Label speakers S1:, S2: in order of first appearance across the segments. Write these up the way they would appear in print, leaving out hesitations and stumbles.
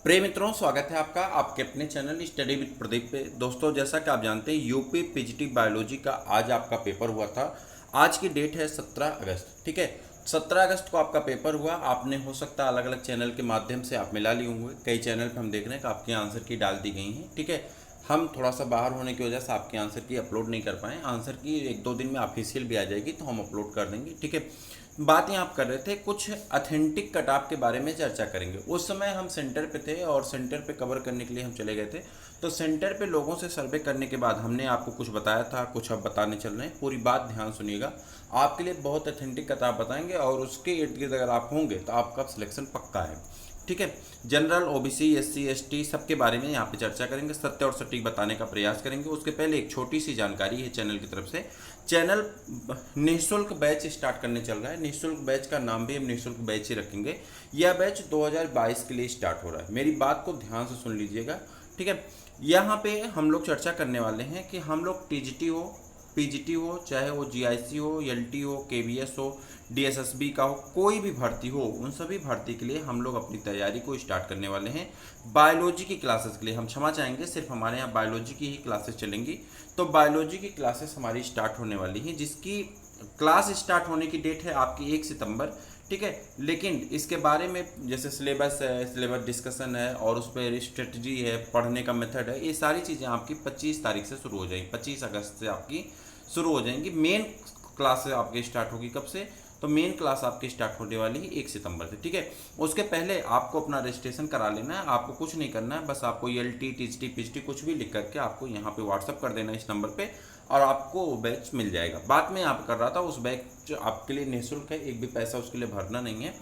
S1: प्रिय मित्रों, स्वागत है आपका आपके अपने चैनल स्टडी विद प्रदीप पे। दोस्तों, जैसा कि आप जानते हैं यूपी पीजीटी बायोलॉजी का आज आपका पेपर हुआ था। आज की डेट है 17 अगस्त। ठीक है, 17 अगस्त को आपका पेपर हुआ। आपने हो सकता है अलग अलग चैनल के माध्यम से आप मिला लिए होंगे। कई चैनल पे हम देख रहे हैं कि आपके आंसर की डाल दी गई हैं। ठीक है, हम थोड़ा सा बाहर होने की वजह से आपके आंसर की अपलोड नहीं कर पाए। आंसर की एक दो दिन में ऑफिशियल भी आ जाएगी तो हम अपलोड कर देंगे। ठीक है, बात यहाँ आप कर रहे थे कुछ अथेंटिक कट-ऑफ के बारे में चर्चा करेंगे। उस समय हम सेंटर पे थे और सेंटर पे कवर करने के लिए हम चले गए थे। तो सेंटर पे लोगों से सर्वे करने के बाद हमने आपको कुछ बताया था, कुछ अब बताने चल रहे हैं। पूरी बात ध्यान सुनिएगा, आपके लिए बहुत अथेंटिक कट-ऑफ बताएंगे और उसके इर्द गिर्द अगर आप होंगे तो आपका सिलेक्शन पक्का है। ठीक है, जनरल, ओबीसी, एससी, एसटी सबके बारे में यहाँ पे चर्चा करेंगे, सत्य और सटीक बताने का प्रयास करेंगे। उसके पहले एक छोटी सी जानकारी है चैनल की तरफ से। चैनल निःशुल्क बैच स्टार्ट करने चल रहा है। निःशुल्क बैच का नाम भी हम निःशुल्क बैच ही रखेंगे। यह बैच 2022 के लिए स्टार्ट हो रहा है। मेरी बात को ध्यान से सुन लीजिएगा। ठीक है, यहाँ पे हम लोग चर्चा करने वाले हैं कि हम लोग टीजीटी हो, पीजीटी हो, चाहे वो जीआईसी हो, एलटी हो, केवीएस हो, डीएसएसबी का हो, कोई भी भर्ती हो, उन सभी भर्ती के लिए हम लोग अपनी तैयारी को स्टार्ट करने वाले हैं। बायोलॉजी की क्लासेस के लिए हम क्षमा चाहेंगे, सिर्फ हमारे यहाँ बायोलॉजी की ही क्लासेस चलेंगी। तो बायोलॉजी की क्लासेस हमारी स्टार्ट होने वाली हैं, जिसकी क्लास स्टार्ट होने की डेट है आपकी 1 सितंबर। ठीक है, लेकिन इसके बारे में जैसे सिलेबस है, सिलेबस डिस्कशन है और उस पर स्ट्रेटजी है, पढ़ने का मेथड है, ये सारी चीज़ें आपकी 25 तारीख से शुरू हो जाएंगी। 25 अगस्त से आपकी शुरू हो जाएंगी। मेन क्लास आपकी स्टार्ट होगी कब से? तो मेन क्लास आपकी स्टार्ट होने वाली है 1 सितंबर से। ठीक है, उसके पहले आपको अपना रजिस्ट्रेशन करा लेना है। आपको कुछ नहीं करना है, बस आपको एल टी टी पीएचडी कुछ भी लिख करके आपको यहाँ पे व्हाट्सअप कर देना है इस नंबर पे और आपको वो बैच मिल जाएगा। बात मैं यहाँ पे कर रहा था, उस बैच आपके लिए निःशुल्क है, एक भी पैसा उसके लिए भरना नहीं है।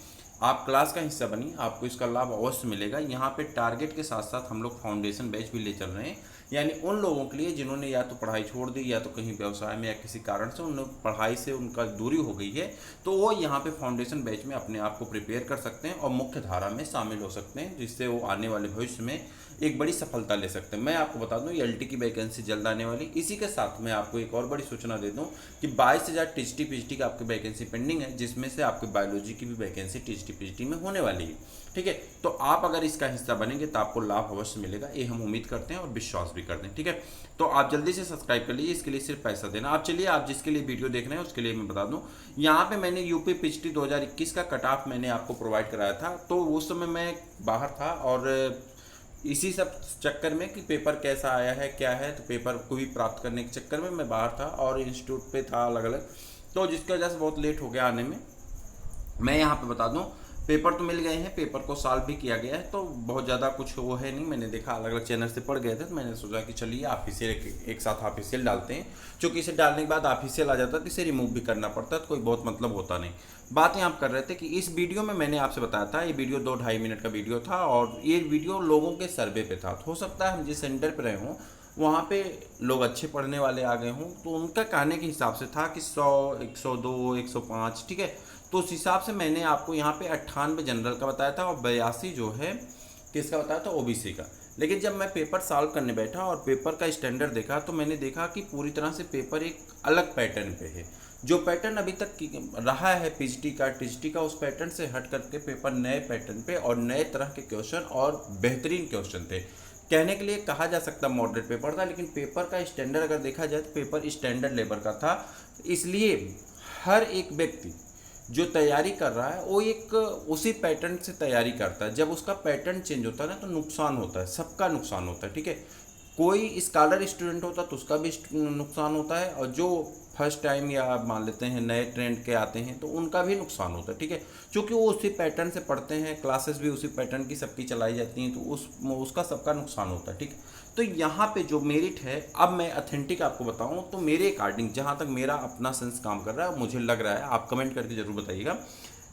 S1: आप क्लास का हिस्सा बनिए, आपको इसका लाभ अवश्य मिलेगा। यहाँ पे टारगेट के साथ साथ हम लोग फाउंडेशन बैच भी ले चल रहे हैं, यानी उन लोगों के लिए जिन्होंने या तो पढ़ाई छोड़ दी या तो कहीं व्यवसाय में या किसी कारण से उन पढ़ाई से उनका दूरी हो गई है, तो वो यहाँ पे फाउंडेशन बैच में अपने आप को प्रिपेयर कर सकते हैं और मुख्य धारा में शामिल हो सकते हैं, जिससे वो आने वाले भविष्य में एक बड़ी सफलता ले सकते हैं। मैं आपको बता दूं एलटी की वैकेंसी जल्द आने वाली। इसी के साथ मैं आपको एक और बड़ी सूचना दे दूं कि 22,000 टीजीटी पीजीटी की आपकी वैकेंसी पेंडिंग है, जिसमें से आपकी बायोलॉजी की भी वैकेंसी टीजीटी पीजीटी में होने वाली है। ठीक है, तो आप अगर इसका हिस्सा बनेंगे तो आपको लाभ अवश्य मिलेगा, ये हम उम्मीद करते हैं और विश्वास भी करते हैं। ठीक है, तो आप जल्दी से सब्सक्राइब कर लीजिए, इसके लिए सिर्फ पैसा देना। आप चलिए, आप जिसके लिए वीडियो देख रहे हैं उसके लिए मैं बता दूं, यहाँ पे मैंने यूपी पीजीटी 2021 का कट ऑफ मैंने आपको प्रोवाइड कराया था। तो उस समय मैं बाहर था और इसी सब चक्कर में कि पेपर कैसा आया है क्या है, तो पेपर को भी प्राप्त करने के चक्कर में मैं बाहर था और इंस्टीट्यूट पे था अलग अलग, तो जिसकी वजह से बहुत लेट हो गया आने में। मैं यहाँ पे बता दूं, पेपर तो मिल गए हैं, पेपर को सॉल्व भी किया गया है, तो बहुत ज़्यादा कुछ वो है नहीं। मैंने देखा अलग अलग चैनल से पढ़ गए थे, तो मैंने सोचा कि चलिए ऑफिशियल एक साथ ऑफिशियल डालते हैं। चूँकि इसे डालने के बाद ऑफिशियल आ जाता है तो इसे रिमूव भी करना पड़ता है, तो कोई बहुत मतलब होता नहीं। बात यहाँ आप कर रहे थे कि इस वीडियो में मैंने आपसे बताया था, ये वीडियो 2-2.5 मिनट का वीडियो था और ये वीडियो लोगों के सर्वे पे था। तो हो सकता है हम जिस सेंटर पर रहे हों वहाँ पे लोग अच्छे पढ़ने वाले आ गए हों, तो उनका कहने के हिसाब से था कि 100, 102, 105। ठीक है, तो उस हिसाब से मैंने आपको यहाँ पे 98 जनरल का बताया था और 82 जो है किसका बताया था, ओबीसी का। लेकिन जब मैं पेपर सॉल्व करने बैठा और पेपर का स्टैंडर्ड देखा तो मैंने देखा कि पूरी तरह से पेपर एक अलग पैटर्न पे है। जो पैटर्न अभी तक रहा है पीजीटी का टीजीटी का, उस पैटर्न से हट करके पेपर नए पैटर्न पे और नए तरह के क्वेश्चन और बेहतरीन क्वेश्चन थे। कहने के लिए कहा जा सकता मॉडरेट पेपर था, लेकिन पेपर का स्टैंडर्ड अगर देखा जाए तो पेपर स्टैंडर्ड लेवल का था। इसलिए हर एक व्यक्ति जो तैयारी कर रहा है वो एक उसी पैटर्न से तैयारी करता है। जब उसका पैटर्न चेंज होता है ना तो नुकसान होता है, सबका नुकसान होता है। ठीक है, कोई स्कॉलर स्टूडेंट होता है तो उसका भी नुकसान होता है और जो फर्स्ट टाइम या मान लेते हैं नए ट्रेंड के आते हैं तो उनका भी नुकसान होता है। ठीक है, क्योंकि वो उसी पैटर्न से पढ़ते हैं, क्लासेस भी उसी पैटर्न की सबकी चलाई जाती हैं, तो उसका सबका नुकसान होता है। ठीक है, तो यहाँ पे जो मेरिट है, अब मैं अथेंटिक आपको बताऊँ तो मेरे अकॉर्डिंग जहाँ तक मेरा अपना सेंस काम कर रहा है, मुझे लग रहा है, आप कमेंट करके जरूर बताइएगा।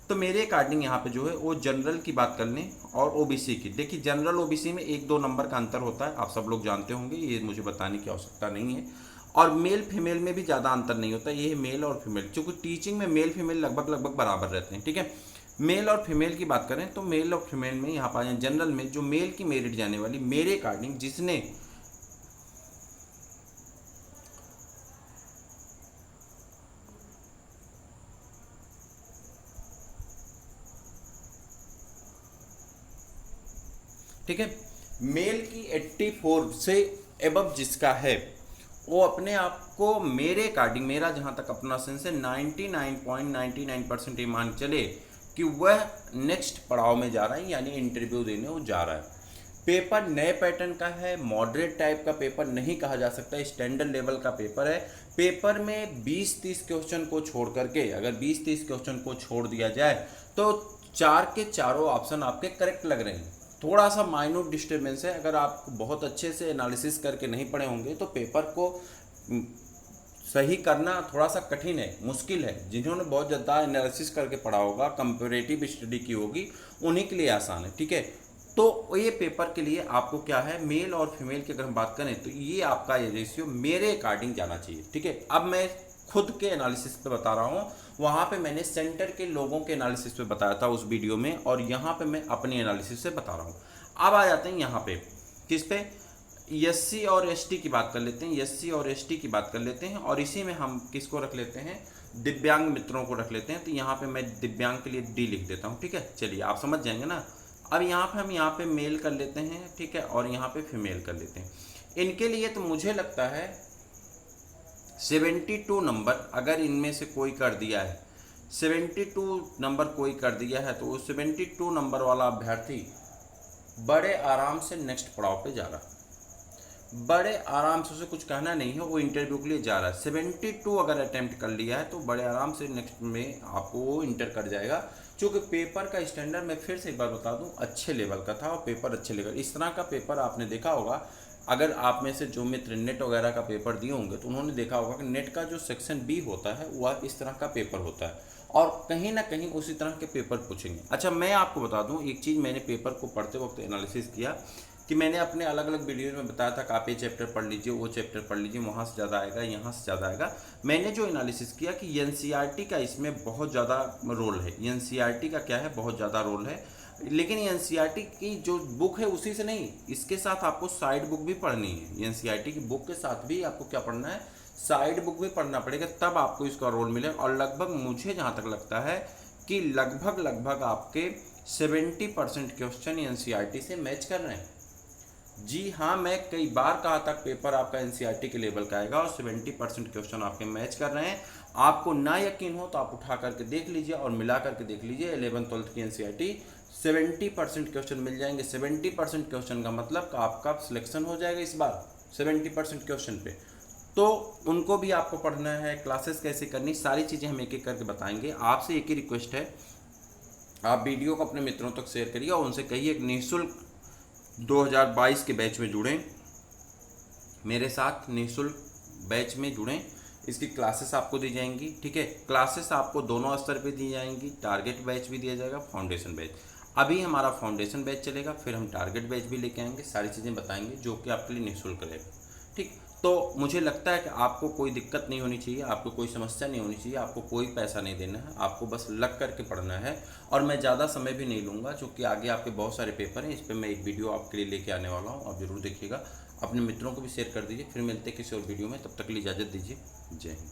S1: तो मेरे अकॉर्डिंग यहाँ पे जो है वो जनरल की बात कर लें और ओबीसी की। देखिए, जनरल ओबीसी में 1-2 नंबर का अंतर होता है, आप सब लोग जानते होंगे, ये मुझे बताने की आवश्यकता नहीं है। और मेल फीमेल में भी ज़्यादा अंतर नहीं होता, ये है मेल और फीमेल, क्योंकि टीचिंग में मेल फीमेल लगभग लगभग बराबर रहते हैं। ठीक है, मेल और फीमेल की बात करें तो मेल और फीमेल में यहाँ पर जनरल में जो मेल की मेरिट जाने वाली, मेरे अकॉर्डिंग जिसने ठीक है। मेल की 84 से एबव जिसका है वो अपने आप को मेरे अकॉर्डिंग, मेरा जहाँ तक अपना सेंस है, 99.99% ये मान चले कि वह नेक्स्ट पड़ाव में जा रहा है, यानी इंटरव्यू देने वो जा रहा है। पेपर नए पैटर्न का है, मॉडरेट टाइप का पेपर नहीं कहा जा सकता, स्टैंडर्ड लेवल का पेपर है। पेपर में 20-30 क्वेश्चन को छोड़ करके, अगर 20-30 क्वेश्चन को छोड़ दिया जाए तो 4 के चारों ऑप्शन आपके करेक्ट लग रहे हैं। थोड़ा सा माइन्यूट डिस्टर्बेंस है, अगर आप बहुत अच्छे से एनालिसिस करके नहीं पढ़े होंगे तो पेपर को सही करना थोड़ा सा कठिन है, मुश्किल है। जिन्होंने बहुत ज़्यादा एनालिसिस करके पढ़ा होगा, कंपैरेटिव स्टडी की होगी, उन्हीं के लिए आसान है, ठीक है। तो ये पेपर के लिए आपको क्या है, मेल और फीमेल की अगर हम बात करें तो ये आपका ये रेशियो मेरे अकॉर्डिंग जाना चाहिए, ठीक है। अब मैं खुद के एनालिसिस पे बता रहा हूँ, वहाँ पे मैंने सेंटर के लोगों के एनालिसिस पे बताया था उस वीडियो में, और यहाँ पे मैं अपनी एनालिसिस से बता रहा हूँ। अब आ जाते हैं यहाँ पे किस पे, एससी और एसटी की बात कर लेते हैं, एससी और एसटी की बात कर लेते हैं, और इसी में हम किसको रख लेते हैं, दिव्यांग मित्रों को रख लेते हैं। तो यहाँ पे मैं दिव्यांग के लिए डी लिख देता हूँ, ठीक है। चलिए आप समझ जाएंगे ना। अब यहाँ पे हम यहाँ पे मेल कर लेते हैं, ठीक है, और यहाँ पे फीमेल कर लेते हैं। इनके लिए तो मुझे लगता है 72 नंबर अगर इनमें से कोई कर दिया है, 72 नंबर कोई कर दिया है, तो वो 72 नंबर वाला अभ्यर्थी बड़े आराम से नेक्स्ट पड़ाव पे जा रहा है। बड़े आराम से, उसे कुछ कहना नहीं है, वो इंटरव्यू के लिए जा रहा है। 72 अगर अटेम्प्ट कर लिया है तो बड़े आराम से नेक्स्ट में आपको वो इंटर कर जाएगा। क्योंकि पेपर का स्टैंडर्ड मैं फिर से एक बार बता दूं, अच्छे लेवल का था, और पेपर अच्छे लेवल, इस तरह का पेपर आपने देखा होगा। अगर आप में से जो मित्र नेट वगैरह का पेपर दिए होंगे तो उन्होंने देखा होगा कि नेट का जो सेक्शन बी होता है वह इस तरह का पेपर होता है, और कहीं ना कहीं उसी तरह के पेपर पूछेंगे। अच्छा, मैं आपको बता दूं एक चीज़, मैंने पेपर को पढ़ते वक्त एनालिसिस किया कि मैंने अपने अलग अलग वीडियो में बताया था कि आप ये चैप्टर पढ़ लीजिए, वो चैप्टर पढ़ लीजिए, वहाँ से ज़्यादा आएगा, यहाँ से ज़्यादा आएगा। मैंने जो एनालिसिस किया कि एनसीईआरटी का इसमें बहुत ज़्यादा रोल है, एनसीईआरटी का क्या है, बहुत ज़्यादा रोल है। लेकिन एनसीईआरटी की जो बुक है उसी से नहीं, इसके साथ आपको साइड बुक भी पढ़नी है। एनसीईआरटी की बुक के साथ भी आपको क्या पढ़ना है, साइड बुक भी पढ़ना पड़ेगा, तब आपको इसका रोल मिलेगा। और लगभग मुझे जहाँ तक लगता है कि लगभग आपके 70% क्वेश्चन एनसीईआरटी से मैच कर रहे हैं। जी हाँ, मैं कई बार कहा था पेपर आपका एनसीईआरटी के लेवल का आएगा, और 70% क्वेश्चन आपके मैच कर रहे हैं। आपको ना यकीन हो तो आप उठा करके देख लीजिए और मिला करके देख लीजिए 11th-12th की एनसीईआरटी, 70% क्वेश्चन मिल जाएंगे। 70% क्वेश्चन का मतलब आपका सिलेक्शन हो जाएगा इस बार 70% क्वेश्चन पे। तो उनको भी आपको पढ़ना है, क्लासेस कैसे करनी, सारी चीज़ें हम एक एक करके बताएंगे। आपसे एक ही रिक्वेस्ट है, आप वीडियो को अपने मित्रों तक शेयर करिए और उनसे कहिए कि निःशुल्क 2022 के बैच में जुड़ें, मेरे साथ निःशुल्क बैच में जुड़ें। इसकी क्लासेस आपको दी जाएंगी, ठीक है। क्लासेस आपको दोनों स्तर पे दी जाएंगी, टारगेट बैच भी दिया जाएगा, फाउंडेशन बैच। अभी हमारा फाउंडेशन बैच चलेगा, फिर हम टारगेट बैच भी लेके आएंगे, सारी चीज़ें बताएंगे जो कि आपके लिए निःशुल्क रहेगा, ठीक। तो मुझे लगता है कि आपको कोई दिक्कत नहीं होनी चाहिए, आपको कोई समस्या नहीं होनी चाहिए, आपको कोई पैसा नहीं देना है, आपको बस लग करके पढ़ना है। और मैं ज़्यादा समय भी नहीं लूँगा, क्योंकि आगे आपके बहुत सारे पेपर हैं, इस पर मैं एक वीडियो आपके लिए लेके आने वाला हूँ, आप ज़रूर देखिएगा। अपने मित्रों को भी शेयर कर दीजिए। फिर मिलते किसी और वीडियो में, तब तक के लिए इजाज़त दीजिए। जय हिंद।